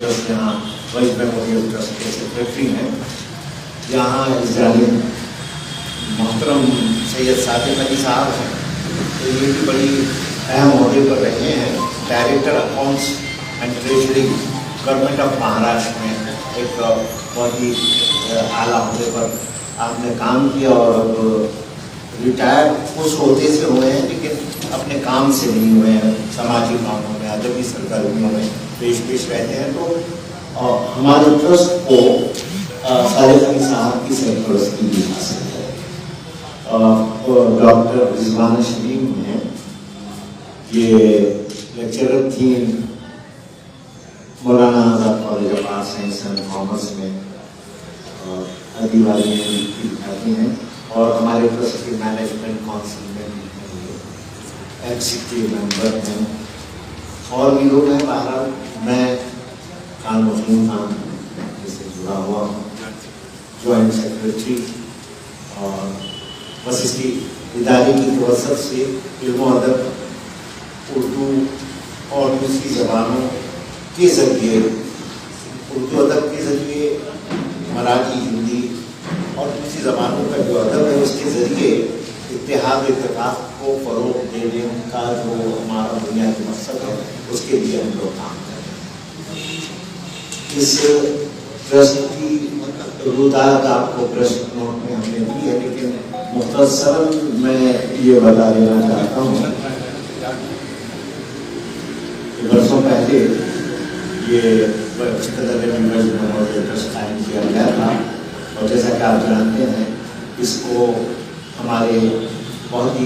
Trust यहाँ waste memorial trust के secretary हैं। यहाँ इजराइल मोहतरम सैयद सादिक अली साहब हैं, तो ये भी बड़ी अहम अहदे पर रहे हैं। Director accounts and treasury government of Maharashtra में एक बहुत ही आला अहदे पर आपने काम किया और रिटायर्ड उस अहदे से हुए हैं, लेकिन अपने काम से नहीं हुए हैं, समाजी कामों में, अदबी सरगर्मियों में पेश रहते हैं। तो हमारे ट्रस्ट को सादिक अली साहब की सरपरस्ती भी हासिल है। डॉक्टर रिजवाना शरीफ हैं, ये लेक्चरर थी Maulana Azad college of arts science and commerce में, आदिवासी विद्यार्थी हैं और हमारे ट्रस्ट के मैनेजमेंट काउंसिल में एग्जीक्यूटिव मेंबर हैं और भी लोग हैं। बहरहाल मैं खान मुस्लिम खान से जुड़ा हुआ हूँ, जॉइंट सेक्रेटरी, और बस इसकी इदारे की तवसत से इल्म अदब, उर्दू और दूसरी ज़बानों के ज़रिए, उर्दू अदब के ज़रिए, मराठी, हिंदी और दूसरी ज़बानों का जो अदब है उसके ज़रिए इत्तेहाद इत्तेफाक को फ़रोग़ देने का जो हमारा बुनियादी मकसद है, उसके लिए हम लोग काम कर रहे हैं। इस ट्रस्ट की रुदात आपको प्रेस नोट में हमने दी है, लेकिन मुख्तसरन मैं ये बता देना चाहता हूँ कि बरसों पहले ये ट्रस्ट कायम किया गया था और जैसा कि आप जानते हैं इसको हमारे बहुत ही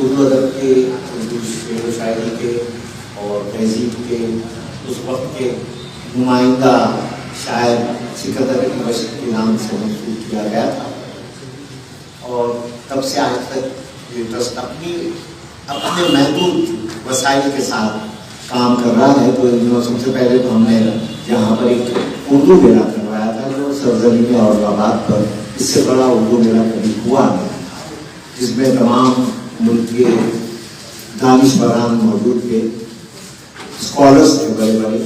उर्दू अदब के, उर्दू शेर व शायरी के और तहजीब के उस वक्त के नुमाइंदा शायर सिकंदर अली बशीर के नाम से मंसूब किया गया था और तब से आज तक ये ट्रस्ट अपने महदूद वसाइल के साथ काम कर रहा है। तो सबसे पहले तो हमने यहाँ पर एक उर्दू मेला करवाया था जो सरजमीन औरंगाबाद पर इससे बड़ा उर्दू मेला कभी हुआ नहीं था, जिसमें तमाम मुल्क के दानिशवरान मौजूद थे, स्कॉलर्स थे बड़े बड़े,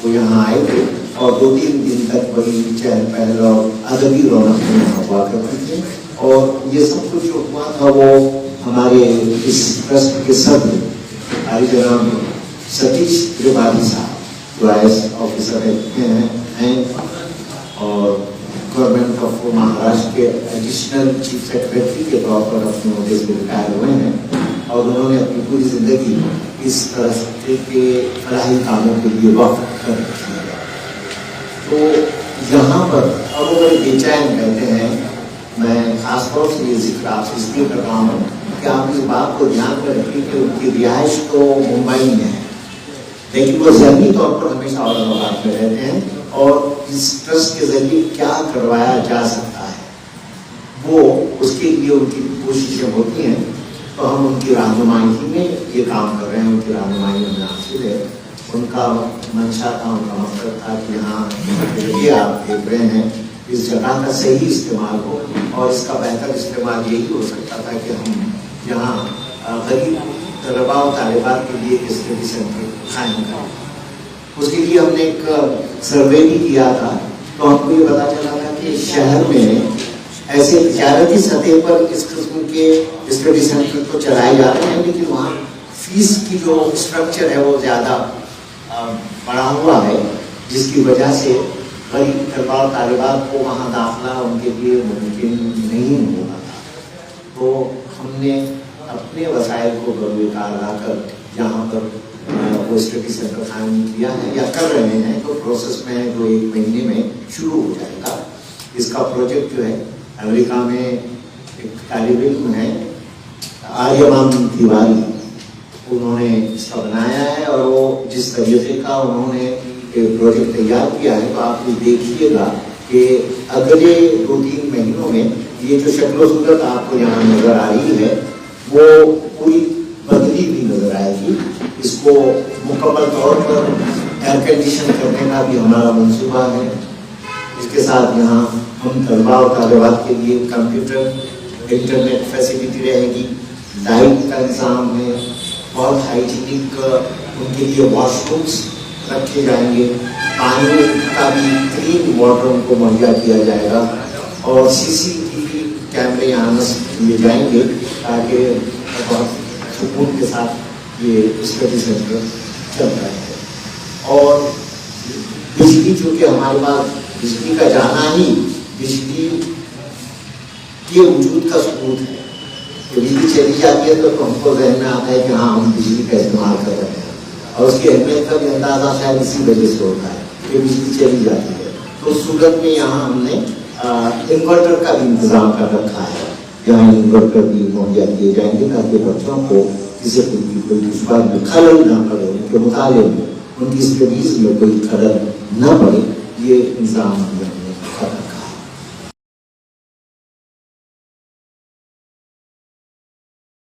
वो यहाँ आए थे और 2-3 दिन तक बड़ी चहल पहल और अदबी रौनक में यहाँ हुआ करते थे। और ये सब कुछ जो हुआ था वो हमारे इस ट्रस्ट के सदस्य हमारे जनाब सतीश त्रिपाठी साहब जो IAS ऑफिसर हैं और गवर्नमेंट ऑफ महाराष्ट्र के एडिशनल चीफ सेक्रेटरी के तौर पर अपने अहदे से रिटायर हुए हैं और उन्होंने अपनी पूरी ज़िंदगी इस तरह के फलाही कामों के लिए वक़्त कर रखी है। तो यहाँ पर अब वो बड़े बेचैन रहते हैं। मैं ख़ासतौर से ये जिक्र आपसे इसलिए कर रहा हूँ कि आप इस बात को ध्यान में रखिए कि उनकी रिहाइश तो मुंबई में है, लेकिन वो ज़हनी तौर पर हमेशा औरंगाबाद में रहते हैं और इस ट्रस्ट के ज़रिए क्या करवाया जा सकता है वो उसके लिए उनकी कोशिशें होती हैं। तो हम उनकी रहनुमाई में ये काम कर रहे हैं, उनकी रहनुमाई हमें हासिल है। उनका मंशा था, उनका मकसद था कि हाँ ये आप देख रहे हैं इस जगह का सही इस्तेमाल हो और इसका बेहतर इस्तेमाल यही हो सकता था कि हम यहाँ गरीब तलबा और तालिबात के लिए एक स्टडी सेंटर कायम करें। उसके लिए हमने एक सर्वे भी किया था, तो हमको ये पता चला था कि शहर में ऐसे तिजारती सतह पर इस किस्म के स्टडी सेंटर तो चलाए जा रहे हैं, लेकिन वहाँ फीस की जो स्ट्रक्चर है वो ज़्यादा बढ़ा हुआ है, जिसकी वजह से गरीब तलबा और तालिबात को वहाँ दाखिला उनके लिए मुमकिन नहीं होगा था। तो हमने अपने वसाइल को बरूकार लाकर यहाँ पर वो स्टडी सेंटर कायम किया है या कर रहे हैं, तो प्रोसेस में जो 1 महीने में शुरू हो जाएगा। इसका प्रोजेक्ट जो है अमेरिका में एक तालिब इल्म है आर्यमान तिवारी, उन्होंने इसका बनाया है और वो जिस तरीके का उन्होंने प्रोजेक्ट तैयार किया है तो आप देखिएगा कि अगले 2-3 महीनों में ये जो शक्ल सूरत आपको यहाँ नज़र आ रही है वो पूरी बदली भी नज़र आएगी। इसको मुकम्मल तौर पर एयर कंडीशन करने का भी हमारा मंसूबा है। इसके साथ यहाँ हम तलबा और तालिबात के लिए कंप्यूटर इंटरनेट फैसिलिटी रहेगी, लाइट का इंतजाम है, बहुत हाइजीनिक उनके लिए वॉशरूम्स رکھے جائیں گے, پانی کا بھی کلین واٹر ان کو مہیا کیا جائے گا, اور CCTV کیمرے یہاں دیے جائیں گے تاکہ بہت سکون کے ساتھ یہ اسٹڈی سینٹر چل رہا ہے. اور بجلی چونکہ ہمارے پاس بجلی کا جانا ہی بجلی کے وجود کا ثبوت ہے. بجلی چلی جاتی ہے تو ہم کو ذہن میں آتا ہے کہ ہاں ہم بجلی کا استعمال کر رہے ہیں, اور اس کی اہمیت کا بھی اندازہ شاید اسی وجہ سے ہوتا ہے کہ بجلی چلی جاتی ہے. تو اس صورت میں یہاں ہم نے انورٹر کا بھی انتظام کر رکھا ہے, یہاں انورٹر بھی مہیا کیے جائیں گے تاکہ بچوں کو کسی کوئی اس بات میں خلل نہ پڑے, ان کے مطالعے میں ان کی اسٹڈیز میں کوئی خلل نہ پڑے, یہ انتظام ہم نے